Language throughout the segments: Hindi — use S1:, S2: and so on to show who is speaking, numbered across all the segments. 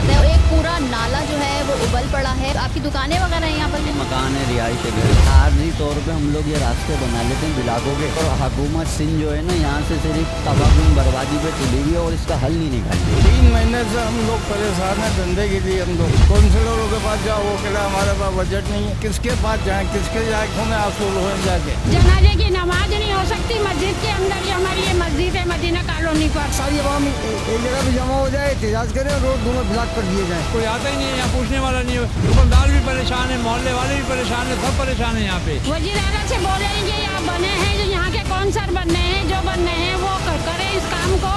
S1: जाता है और एक पूरा नाला जो है वो उबल पड़ा है। आपकी दुकानें वगैरह हैं यहाँ पर?
S2: मकान है, रिहाइश है, घर। आर्जी तौर पे हम लोग ये रास्ते बना लेते हैं बिलाकों के, और हुकूमत सिंध जो है ना यहाँ से सिर्फ तबाही बर्बादी पे तुली हुई है और इसका हल नहीं निकालती।
S3: 3 महीने से हम लोग परेशान हैं धंधे के लिए। हम लोग काउंसिलरों के पास जाओ, वो कहला हमारे पास बजट नहीं है। किसके पास जाएं, किसके जाए खून आंसू हो जाके।
S4: जनाजे की नमाज नहीं हो सकती मस्जिद के अंदर। ही हमारी ये मस्जिद है मदीना कॉलोनी पर।
S3: सारी आवाम एक जगह भी जमा हो जाए, एहतजाज करें, रोड दोनों ब्लॉक कर दिए जाए।
S5: कोई आता ही नहीं है, यहाँ पूछने वाला नहीं है। दुकानदार भी परेशान है, मोहल्ले वाले भी परेशान है, सब परेशान है यहाँ पे।
S4: वजीर आला से बोले हैं कि यहाँ बने हैं जो यहाँ के कौंसलर बनने हैं, जो बनने हैं वो करें, इस काम को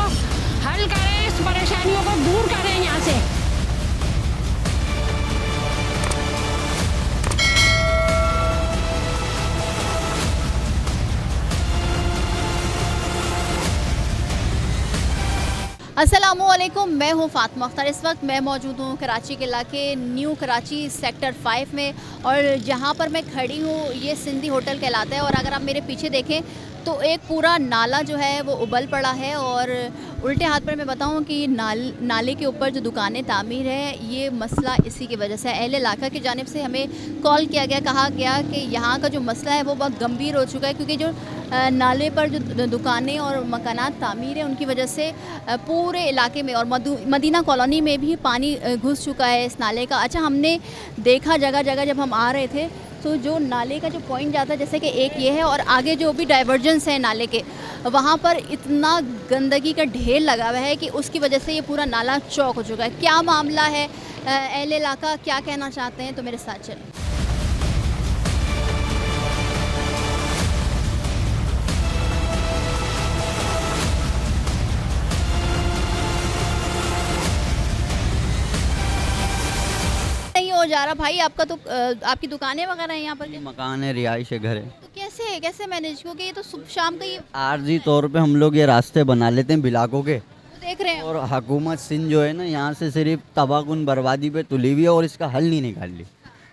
S4: हल करें, इस परेशानियों को दूर करें यहाँ से।
S1: अस्सलामुअलैकुम, मैं हूँ फातिमा अख्तर। इस वक्त मैं मौजूद हूँ कराची के इलाके न्यू कराची सेक्टर 5 में, और जहाँ पर मैं खड़ी हूँ ये सिंधी होटल कहलाता है। और अगर आप मेरे पीछे देखें तो एक पूरा नाला जो है वो उबल पड़ा है, और उल्टे हाथ पर मैं बताऊं कि नाले के ऊपर जो दुकानें तामीर है, ये मसला इसी की वजह से है। अहले इलाका की जानिब से हमें कॉल किया गया, कहा गया कि यहाँ का जो मसला है वो बहुत गंभीर हो चुका है, क्योंकि जो नाले पर जो दुकानें और मकानात तामीर है उनकी वजह से पूरे इलाके में और मदीना कॉलोनी में भी पानी घुस चुका है इस नाले का। अच्छा, हमने देखा जगह जगह जब हम आ रहे थे तो जो नाले का जो पॉइंट जाता है, जैसे कि एक ये है और आगे जो भी डाइवर्जेंस है नाले के, वहाँ पर इतना गंदगी का ढेर लगा हुआ है कि उसकी वजह से ये पूरा नाला चौक हो चुका है। क्या मामला है, अहले इलाका क्या कहना चाहते हैं, तो मेरे साथ चलें। नहीं हो जा रहा भाई, आपका तो आपकी दुकानें वगैरह हैं यहाँ पर?
S2: मकान है, रिहाइश है, घर है।
S1: तो कैसे मैनेज, क्योंकि ये तो शाम का ये
S2: आर्जी तौर पे हम लोग ये रास्ते बना लेते हैं बिलाकों के,
S1: देख रहे हैं।
S2: और हुकूमत सिंध जो है ना यहाँ से सिर्फ तबाही बर्बादी पे तुली हुई है और इसका हल नहीं निकाल ली।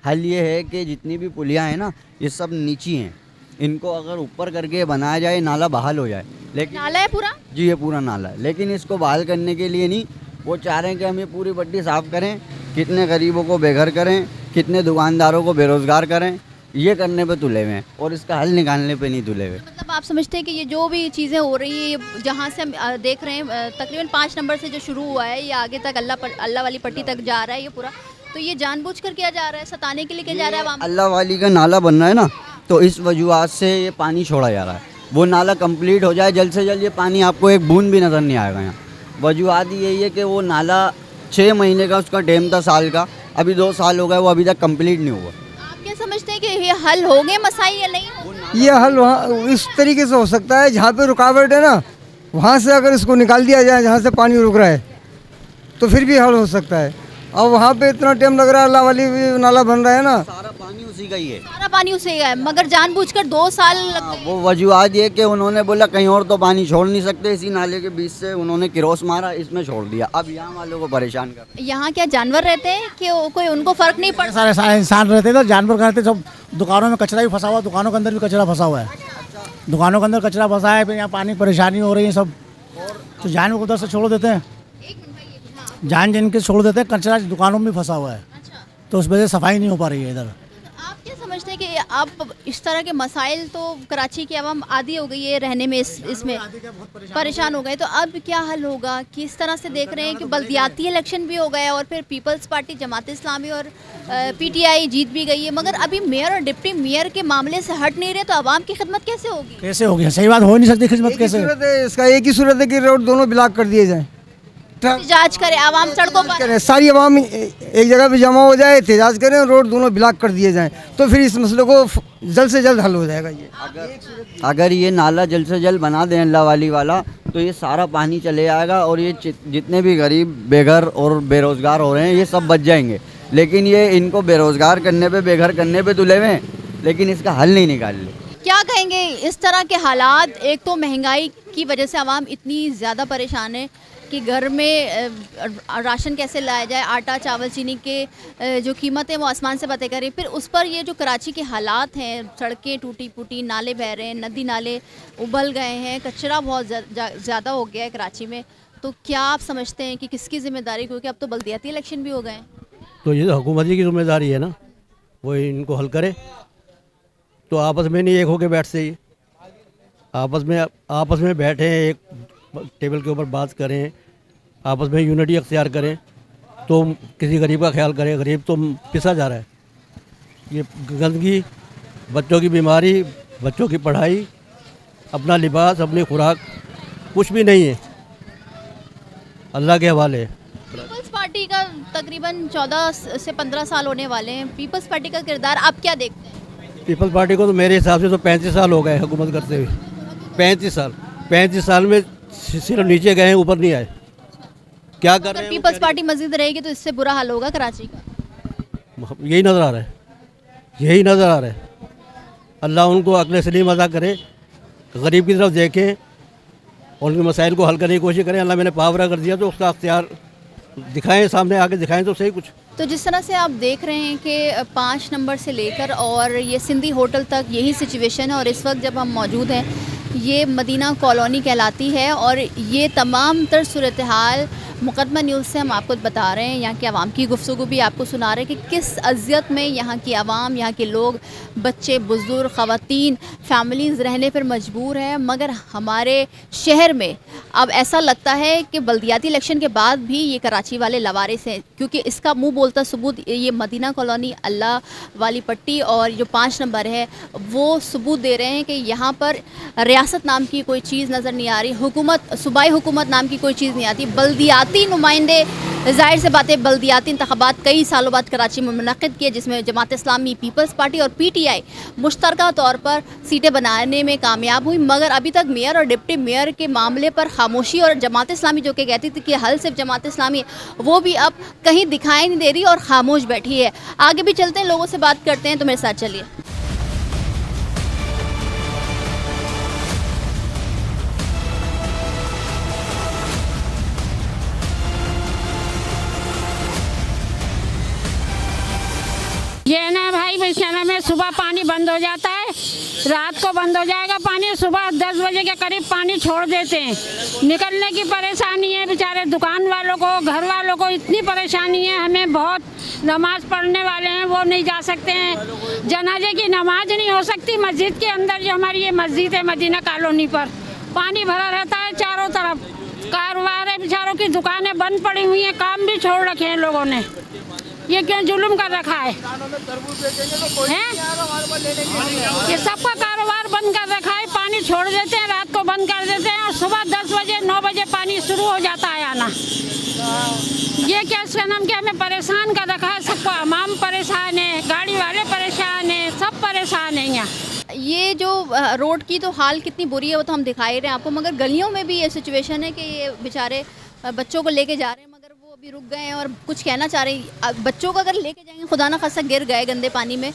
S2: हल ये है कि जितनी भी पुलियाँ हैं ना, ये सब नीची हैं, इनको अगर ऊपर करके बनाया जाए, नाला बहाल हो जाए। लेकिन
S1: नाला है पूरा?
S2: जी, ये पूरा नाला है, लेकिन इसको बहाल करने के लिए नहीं, वो चाह रहे हैं कि हम ये पूरी पट्टी साफ़ करें, कितने गरीबों को बेघर करें, कितने दुकानदारों को बेरोज़गार करें, ये करने पे तुले हुए हैं और इसका हल निकालने पे नहीं तुले हुए।
S1: मतलब आप समझते हैं कि ये जो भी चीज़ें हो रही है, ये जहाँ से हम देख रहे हैं तकरीबन 5 नंबर से जो शुरू हुआ है, ये आगे तक अल्लाह वाली पट्टी तक जा रहा है ये पूरा, तो ये जानबूझकर किया जा रहा है, सताने के लिए किया जा रहा है?
S2: अल्लाह वाली का नाला बन रहा है ना, तो इस वजूहत से ये पानी छोड़ा जा रहा है। वो नाला कंप्लीट हो जाए जल्द से जल्द, ये पानी आपको एक बूंद भी नज़र नहीं आएगा यहाँ। वजूहत यही है कि वो नाला 6 महीने का उसका डैम था, साल का, अभी 2 साल हो गए, वो अभी तक कंप्लीट नहीं हुआ।
S1: आप क्या समझते हैं कि ये हल हो गए मसाइल या नहीं?
S3: ये हल वहाँ इस तरीके से हो सकता है, जहाँ पे रुकावट है ना, वहाँ से अगर इसको निकाल दिया जाए, जहाँ से पानी रुक रहा है, तो फिर भी हल हो सकता है। और वहाँ पे इतना टाइम लग रहा है, अल्लाह वाली नाला बन रहा है ना,
S2: सारा पानी उसी का ही है,
S1: सारा पानी उसे है, मगर जानबूझकर 2 साल लग गए।
S2: वो वजूहत ये कि उन्होंने बोला कहीं और तो पानी छोड़ नहीं सकते, इसी नाले के बीच से उन्होंने किरोस मारा, इसमें छोड़ दिया, अब यहाँ वालों को परेशान कर।
S1: यहाँ क्या जानवर रहते हैं कि कोई उनको फर्क नहीं पड़ता?
S6: सारे इंसान रहते थे, जानवर रहते, सब दुकानों में कचरा भी फंसा हुआ, दुकानों के अंदर भी कचरा फंसा हुआ है, दुकानों के अंदर कचरा फंसा है, फिर यहाँ पानी परेशानी हो रही है सब, तो जानवर को उधर से छोड़ देते हैं, जान जिनके छोड़ देते हैं, कचरा दुकानों में फंसा हुआ है, तो उस वजह से सफाई नहीं हो पा रही है इधर।
S1: आप क्या समझते हैं कि अब इस तरह के मसाइल, तो कराची की आवाम आदी हो गई है रहने में, इसमें परेशान हो गए, तो अब क्या हल होगा? किस तरह से देख रहे हैं कि बल्दियाती इलेक्शन भी हो गया और फिर पीपल्स पार्टी, जमात इस्लामी और PTI जीत भी गई है, मगर अभी मेयर और डिप्टी मेयर के मामले से हट नहीं रहे, तो आवाम की खिदमत कैसे होगी?
S6: कैसे होगी? सही बात, हो नहीं सकती खिदमत कैसे?
S3: इसका एक ही सूरत है कि रोड दोनों ब्लॉक कर दिए जाए,
S1: एहतजाज करे आवाम सड़कों पर,
S3: सारी आवाम एक जगह पे जमा हो जाए, एहतजाज करें, रोड दोनों ब्लॉक कर दिए जाएं, तो फिर इस मसले को जल्द से जल्द हल हो जाएगा। ये
S2: अगर ये नाला जल्द से जल्द बना दें अल्लाह वाली वाला, तो ये सारा पानी चले आएगा और ये जितने भी गरीब बेघर और बेरोज़गार हो रहे हैं, ये सब बच जाएंगे। लेकिन ये इनको बेरोज़गार करने पे, बेघर करने पे तुले हुए हैं, लेकिन इसका हल नहीं निकाल ले।
S1: क्या कहेंगे इस तरह के हालात? एक तो महंगाई की वजह से आवाम इतनी ज़्यादा परेशान है कि घर में राशन कैसे लाया जाए, आटा चावल चीनी के जो कीमत है वो आसमान से बातें करें, फिर उस पर ये जो कराची के हालात हैं, सड़कें टूटी फूटी, नाले बह रहे हैं, नदी नाले उबल गए हैं, कचरा बहुत ज़्यादा हो गया है कराची में, तो क्या आप समझते हैं कि किसकी जिम्मेदारी, क्योंकि अब तो बल्दियाती इलेक्शन भी हो गए हैं?
S7: तो ये तो हुकूमत की जिम्मेदारी है ना, वो इनको हल करे। तो आपस में नहीं एक होके बैठते, ये आपस में बैठें, एक टेबल के ऊपर बात करें, आपस में यूनिटी अख्तियार करें, तो किसी गरीब का ख्याल करें। गरीब तो पिसा जा रहा है। ये गंदगी, बच्चों की बीमारी, बच्चों की पढ़ाई, अपना लिबास, अपनी खुराक, कुछ भी नहीं है, अल्लाह के हवाले है।
S1: पीपल्स पार्टी का तकरीबन 14 से 15 साल होने वाले हैं। पीपल्स पार्टी का किरदार आप क्या देखते हैं?
S7: पीपल्स पार्टी को तो मेरे हिसाब से तो 35 साल हो गए हुकूमत करते हुए। 35 साल में सिर्फ नीचे गए हैं, ऊपर नहीं आए। क्या कर रहे
S1: अगर
S7: हैं?
S1: पीपल्स पार्टी मजीद रहेगी तो इससे बुरा हाल होगा कराची का।
S7: यही नज़र आ रहा है, यही नज़र आ रहा है। अल्लाह उनको अक्ल सलीम अदा करे, गरीब की तरफ देखें और उनके मसाइल को हल करने की कोशिश करें। अल्लाह मैंने पावर अगर दिया तो उसका अख्तियार दिखाएं, सामने आके दिखाएं तो सही कुछ।
S1: तो जिस तरह से आप देख रहे हैं कि 5 नंबर से लेकर और ये सिंधी होटल तक यही सिचुएशन है, और इस वक्त जब हम मौजूद हैं ये मदीना कॉलोनी कहलाती है, और ये तमाम तर सूरत हाल मुकदमा न्यूज़ से हम आपको बता रहे हैं। यहाँ के आवाम की गुफ्तगू भी आपको सुना रहे हैं कि किस अज़ियत में यहाँ की आवाम, यहाँ के लोग, बच्चे, बुज़ुर्ग, ख़वातीन, फैमिलीज़ रहने पर मजबूर हैं। मगर हमारे शहर में अब ऐसा लगता है कि बल्दियाती इलेक्शन के बाद भी ये कराची वाले लवारिस हैं, क्योंकि इसका मुँह बोलता सबूत ये मदीना कॉलोनी, अल्लाह वाली पट्टी और जो 5 नंबर है वो सबूत दे रहे हैं कि यहाँ पर रियासत नाम की कोई चीज़ नज़र नहीं आ रही, हुकूमत, सूबाई हुकूमत नाम की कोई चीज़ नहीं आती। बल्दियाती नुमाइंदे, ज़ाहिर से बातें, बल्दियाती इंतखाबात कई सालों बाद कराची में मुनक़िद किए, जिसमें जमात इस्लामी, पीपल्स पार्टी और PTI मुश्तरका तौर पर सीटें बनाने में कामयाब हुई। मगर अभी तक मेयर और डिप्टी मेयर के मामले पर खामोशी, और जमात इस्लामी जो कि कहती थी कि हल सिर्फ जमात इस्लामी है, वो भी अब कहीं दिखाई नहीं दे रही और खामोश बैठी है। आगे भी चलते हैं, लोगों से बात करते हैं, तो मेरे साथ चलिए।
S4: ये ना भाई क्या नाम है, सुबह पानी बंद हो जाता है, रात को बंद हो जाएगा पानी, सुबह 10 बजे के करीब पानी छोड़ देते हैं। निकलने की परेशानी है, बेचारे दुकान वालों को, घर वालों को इतनी परेशानी है। हमें बहुत नमाज पढ़ने वाले हैं वो नहीं जा सकते हैं, जनाजे की नमाज नहीं हो सकती। मस्जिद के अंदर जो हमारी ये मस्जिद है मदीना कॉलोनी पर, पानी भरा रहता है चारों तरफ। कारोबार है, बेचारों की दुकानें बंद पड़ी हुई हैं, काम भी छोड़ रखे हैं लोगों ने। ये क्यों जुल्म कर रखा है? ये सबका कारोबार बंद कर रखा है, पानी छोड़ देते हैं, रात को बंद कर देते हैं, और सुबह 10 बजे 9 बजे पानी शुरू हो जाता है आना। ये क्या, इसका नाम क्या, हमें परेशान कर रखा है सबको। आवाम परेशान है, गाड़ी वाले परेशान है, सब परेशान है यहाँ।
S1: ये जो रोड की तो हाल कितनी बुरी है वो तो हम दिखाई रहे हैं आपको, मगर गलियों में भी ये सिचुएशन है कि ये बेचारे बच्चों को लेके जा रहे हैं, मगर वो अभी रुक गए हैं और कुछ कहना चाह रहे हैं। बच्चों को अगर लेके जाएंगे, खुदा ना खासा गिर गए गंदे पानी में,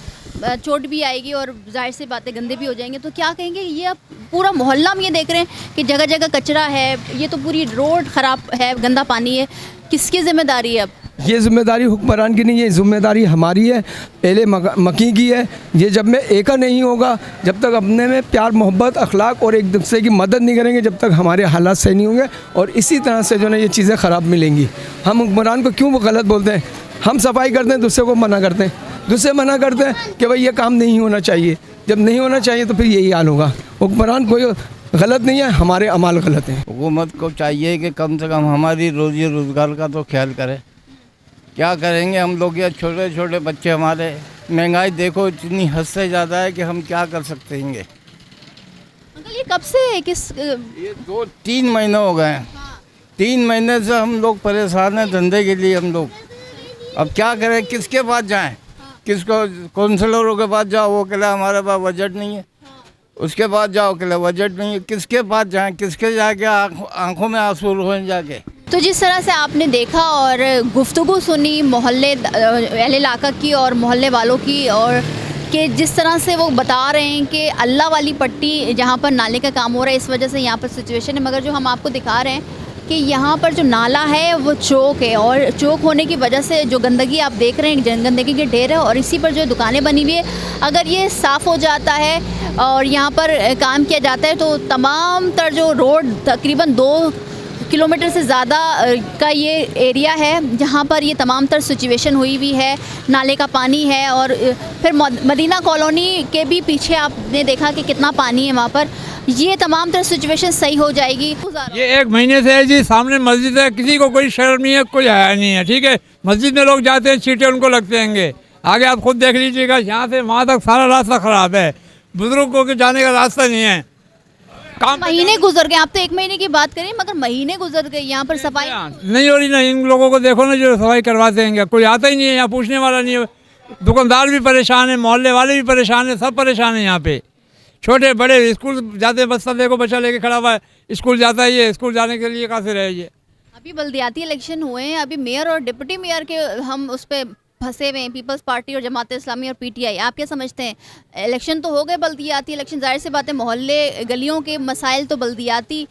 S1: चोट भी आएगी और जाहिर सी बातें गंदे भी हो जाएंगे, तो क्या कहेंगे? ये अब पूरा मोहल्ला में ये देख रहे हैं कि जगह जगह कचरा है, ये तो पूरी रोड ख़राब है, गंदा पानी है। किसकी जिम्मेदारी है अब?
S8: ये जिम्मेदारी हुक्मरान की नहीं है, जिम्मेदारी हमारी है, पहले मकी की है। ये जब में एका नहीं होगा, जब तक अपने में प्यार, मोहब्बत, अखलाक और एक दूसरे की मदद नहीं करेंगे, जब तक हमारे हालात सही नहीं होंगे, और इसी तरह से जो है ये चीज़ें ख़राब मिलेंगी। हम हुक्मरान को क्यों गलत बोलते हैं? हम सफाई करते हैं, दूसरे को मना करते हैं, दूसरे मना करते हैं कि भाई ये काम नहीं होना चाहिए। जब नहीं होना चाहिए तो फिर यही हाल होगा। हुक्मरान कोई गलत नहीं है, हमारे अमाल गलत हैं।
S2: हुकूमत को चाहिए कि कम से कम हमारी रोज़ी रोज़गार का तो ख्याल करे। क्या करेंगे हम लोग, या छोटे छोटे बच्चे हमारे, महंगाई देखो इतनी हद से ज़्यादा है कि हम क्या कर सकते हैं।
S1: अंकल ये कब से है?
S2: ये 2-3 महीने हो गए हैं। 3 महीने से हम लोग परेशान हैं धंधे के लिए। हम लोग अब क्या करें, किसके पास जाएं? किसको, काउंसलरों के पास जाओ, वो कहला हमारे पास बजट नहीं है। उसके पास जाओ, कहला बजट नहीं है। किसके पास जाएं, किसके जाके आंखों में आंसू रोएं जाके।
S1: तो जिस तरह से आपने देखा और गुफ्तगू सुनी मोहल्ले अहले इलाका की और मोहल्ले वालों की, और कि जिस तरह से वो बता रहे हैं कि अल्लाह वाली पट्टी जहाँ पर नाले का काम हो रहा है, इस वजह से यहाँ पर सिचुएशन है। मगर जो हम आपको दिखा रहे हैं कि यहाँ पर जो नाला है वो चौक है, और चौक होने की वजह से जो गंदगी आप देख रहे हैं, गंदगी के ढेर है, और इसी पर जो दुकानें बनी हुई है, अगर ये साफ़ हो जाता है और यहाँ पर काम किया जाता है तो तमाम तर जो रोड तकरीबन 2 किलोमीटर से ज़्यादा का ये एरिया है जहाँ पर ये तमाम तर सिचुएशन हुई हुई है। नाले का पानी है और फिर मदीना कॉलोनी के भी पीछे आपने देखा कि कितना पानी है वहाँ पर। ये तमाम तरह सिचुएशन सही हो जाएगी।
S5: ये 1 महीने से है जी, सामने मस्जिद है, किसी को कोई शर्म नहीं है, कोई हया नहीं है, ठीक है। मस्जिद में लोग जाते हैं, चीटे उनको लगते हैं। आगे आप खुद देख लीजिएगा, यहाँ से वहाँ तक सारा रास्ता ख़राब है, बुजुर्गों के जाने का रास्ता नहीं है।
S1: महीने गुजर गए, आप तो 1 महीने की बात करें मगर महीने गुजर गए, यहाँ पर सफाई
S5: नहीं हो रही ना। इन लोगों को देखो ना जो सफाई करवाते हैं, कोई आता ही नहीं है, यहाँ पूछने वाला नहीं है। दुकानदार भी परेशान है, मोहल्ले वाले भी परेशान है, सब परेशान है यहाँ पे। छोटे बड़े स्कूल जाते हैं, बस्ता देखो बच्चा लेके खड़ा हुआ है, स्कूल जाता है, ये स्कूल जाने के लिए कहाँ से रहे ये।
S1: अभी बल्दियाती इलेक्शन हुए हैं, अभी मेयर और डिप्टी मेयर के हम उस पर फंसे हुए हैं, पीपल्स पार्टी और जमात इस्लामी और पीटीआई। आप क्या समझते हैं? इलेक्शन तो हो गए बल्दियाती इलेक्शन, जाहिर सी बात है मोहल्ले गलियों के मसाइल तो बल्दियाती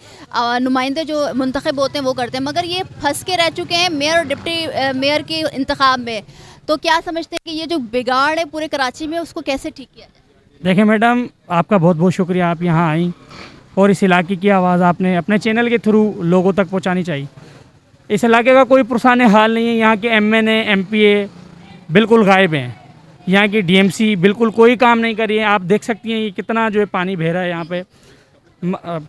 S1: नुमाइंदे जो मुंतखब होते हैं वो करते हैं, मगर ये फंस के रह चुके हैं मेयर और डिप्टी मेयर के इंतखाब में। तो क्या समझते हैं कि ये जो बिगाड़ है पूरे कराची में उसको कैसे ठीक किया जाए?
S9: देखिए मैडम, आपका बहुत बहुत शुक्रिया, आप यहाँ आई और इस इलाके की आवाज़ आपने अपने चैनल के थ्रू लोगों तक पहुँचानी चाहिए। इस इलाके का कोई पुरसाने हाल नहीं है। यहाँ के एमएनए एमपीए बिल्कुल गायब हैं, यहाँ की डीएमसी बिल्कुल कोई काम नहीं कर रही है। आप देख सकती हैं ये कितना जो है पानी बह रहा है यहाँ पे।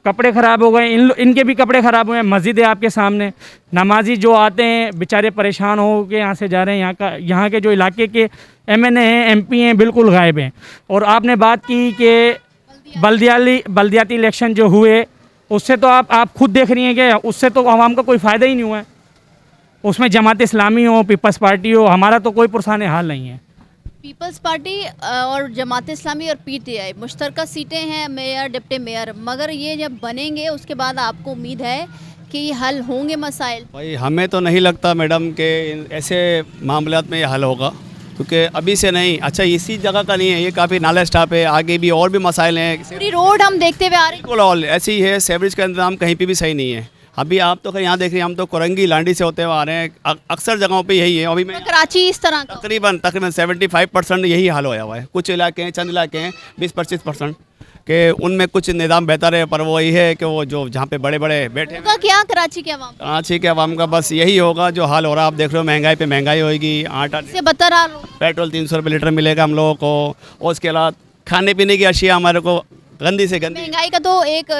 S9: कपड़े ख़राब हो गए, इनके भी कपड़े ख़राब हुए हैं। मस्जिद है आपके सामने, नमाजी जो आते हैं बेचारे परेशान हो के यहाँ से जा रहे हैं। यहाँ के जो इलाके के एमएनए हैं एमपी हैं बिल्कुल गायब हैं। और आपने बात की कि बल्दियाती इलेक्शन जो हुए उससे तो आप खुद देख रही हैं कि उससे तो आवाम का कोई फ़ायदा ही नहीं हुआ है। उसमें जमात इस्लामी हो, पीपल्स पार्टी हो, हमारा तो कोई पुरसाने हाल नहीं है।
S1: पीपल्स पार्टी और जमात इस्लामी और पीटीआई मुश्तरका सीटें हैं, मेयर डिप्टी मेयर, मगर ये जब बनेंगे उसके बाद आपको उम्मीद है कि हल होंगे मसाइल?
S10: भाई हमें तो नहीं लगता मैडम कि ऐसे मामलात में ये हल होगा, क्योंकि अभी से नहीं। अच्छा, इसी जगह का नहीं है, ये काफ़ी नाला स्टाफ है, आगे भी और भी मसाइल हैं।
S1: पूरी रोड हम देखते हुए आ रहे हैं,
S10: बिल्कुल ऑल ऐसी ही है। सेवरेज का इंतजाम कहीं पे भी सही नहीं है। अभी आप तो यहाँ देख रहे हैं, हम तो कोरंगी लांडी से होते हुए आ रहे हैं, अक्सर जगहों पे यही है। अभी मैं
S1: कराची इस तरह का
S10: तकरीबन 75% यही हाल होया हुआ है। कुछ इलाके हैं, चंद इलाके हैं 20-25% के उनमें कुछ निज़ाम बेहतर है, पर वो यही है कि वो जो जहाँ पे बड़े बड़े बैठे
S1: होगा क्या कराची के अवाम?
S10: कराची के अवाम का बस यही होगा जो हाल हो रहा है। आप देख रहे हो महंगाई पे महंगाई होगी, आटा
S1: से बदतर हाल होगा।
S10: पेट्रोल 300 रुपये लीटर मिलेगा हम लोगों को, और उसके अलावा खाने पीने की अशिया हमारे को गंदी से गंदी।
S1: महंगाई का तो एक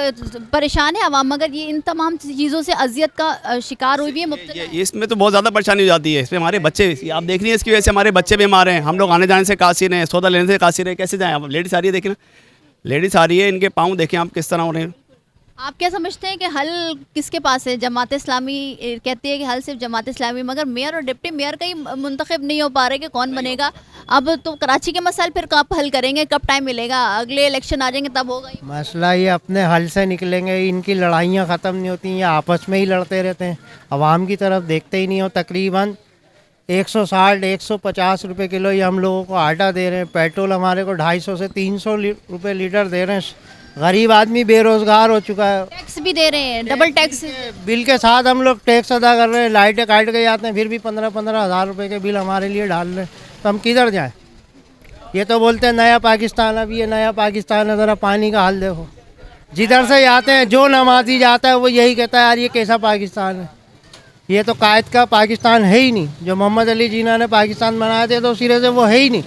S1: परेशान है आवाम, मगर ये इन तमाम चीज़ों से अजियत का शिकार हुई भी है, मुब्तला है।
S10: इसमें तो बहुत ज़्यादा परेशानी हो जाती है। इसमें हमारे बच्चे, आप देख रही हैं, इसकी वजह से हमारे बच्चे बीमार हैं। हम लोग आने जाने से कासिर हैं, सौदा लेने से कासिर हैं, कैसे जाएँ? अब लेडीज़ आ रही है, देखें ना, लेडीज़ आ रही है, इनके पाँव देखें आप किस तरह हो रहे हैं।
S1: आप क्या समझते हैं कि हल किसके पास है? जमात इस्लामी कहती है कि हल सिर्फ जमात इस्लामी, मगर मेयर और डिप्टी मेयर का ही मुंतखब नहीं हो पा रहे कि कौन बनेगा। अब तो कराची के मसाइल फिर कब हल करेंगे, कब टाइम मिलेगा? अगले इलेक्शन आ जाएंगे तब होगा ही
S11: मसला। ये अपने हल से निकलेंगे, इनकी लड़ाइयाँ ख़त्म नहीं होती, ये आपस में ही लड़ते रहते हैं, आवाम की तरफ देखते ही नहीं हो। तकरीबन 160-150 रुपये किलो ये हम लोगों को आटा दे रहे हैं, पेट्रोल हमारे को 250 से 300 रुपये लीटर दे रहे हैं। गरीब आदमी बेरोज़गार हो चुका है।
S1: टैक्स भी दे रहे हैं, डबल टैक्स
S11: बिल के साथ हम लोग टैक्स अदा कर रहे हैं। लाइटें काट के जाते हैं, फिर भी 15-15 हज़ार रुपये के बिल हमारे लिए डाल रहे हैं, तो हम किधर जाएं? ये तो बोलते हैं नया पाकिस्तान, अब ये नया पाकिस्तान है, ज़रा पानी का हाल देखो। जिधर से जाते हैं, जो नमाजी जाता है वो यही कहता है यार ये कैसा पाकिस्तान है, ये तो कायद का पाकिस्तान है ही नहीं। जो मोहम्मद अली जिन्ना ने पाकिस्तान बनाए थे तो सिरे से वो है ही नहीं।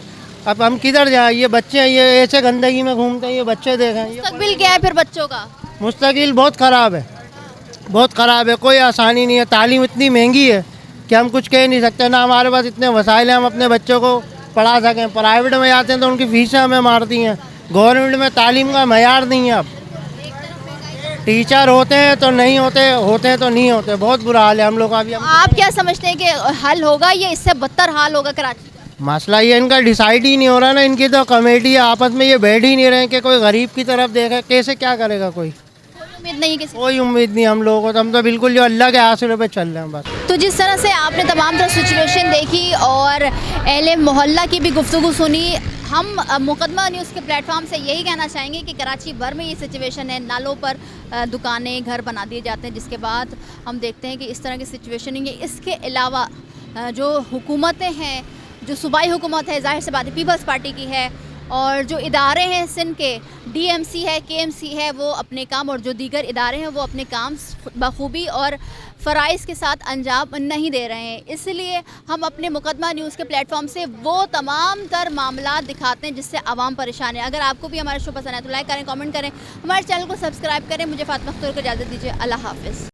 S11: अब हम किधर जाएं? ये बच्चे हैं, ये ऐसे गंदगी में घूमते हैं, ये बच्चे देखें।
S1: मुस्तकबिल क्या है फिर बच्चों का?
S11: मुस्तकिल बहुत ख़राब है, बहुत ख़राब है, कोई आसानी नहीं है। तालीम इतनी महंगी है कि हम कुछ कह नहीं सकते, ना हमारे पास इतने वसाइल हैं हम अपने बच्चों को पढ़ा सकें। प्राइवेट में जाते हैं तो उनकी फीसें हमें मारती हैं, गवर्नमेंट में तालीम का मयार नहीं है। अब टीचर होते हैं तो नहीं होते, होते हैं तो नहीं होते, बहुत बुरा हाल है हम लोग का। अभी
S1: आप क्या समझते हैं कि हल होगा, ये इससे बदतर हाल होगा कराची?
S11: मसला ये इनका डिसाइड ही नहीं हो रहा ना। इनकी तो कमेटी है, आपस में ये बैठ ही नहीं रहे कि कोई गरीब की तरफ देखे। कैसे क्या करेगा कोई?
S1: उम्मीद नहीं किसी,
S11: कोई उम्मीद नहीं हम लोगों को, तो हम तो बिल्कुल जो अल्लाह के आसरे पे चल रहे हैं बस।
S1: तो जिस तरह से आपने तमाम तरह सिचुएशन देखी और अहले मोहल्ला की भी गुफ्तगू सुनी, हम मुकदमा न्यूज़ के प्लेटफॉर्म से यही कहना चाहेंगे कि कराची भर में ये सिचुएशन है। नालों पर दुकानें, घर बना दिए जाते हैं, जिसके बाद हम देखते हैं कि इस तरह की सिचुएशन है। इसके अलावा जो हुकूमतें हैं, जो सूबाई हुकूमत है, ज़ाहिर सी बात है पीपल्स पार्टी की है, और जो इदारे हैं सिंध के, डीएमसी है, केएमसी है, वो अपने काम और जो दीगर इदारे हैं वो अपने काम बखूबी और फ़राइज़ के साथ अंजाम नहीं दे रहे हैं। इसलिए हम अपने मुकदमा न्यूज़ के प्लेटफॉर्म से वो तमाम तर मामला दिखाते हैं जिससे आवाम परेशान है। अगर आपको भी हमारा शो पसंद है तो लाइक करें, कमेंट करें, हमारे चैनल को सब्सक्राइब करें। मुझे फातिमा अख्तर को इजाज़त दीजिए। अल्लाह हाफ़िज़।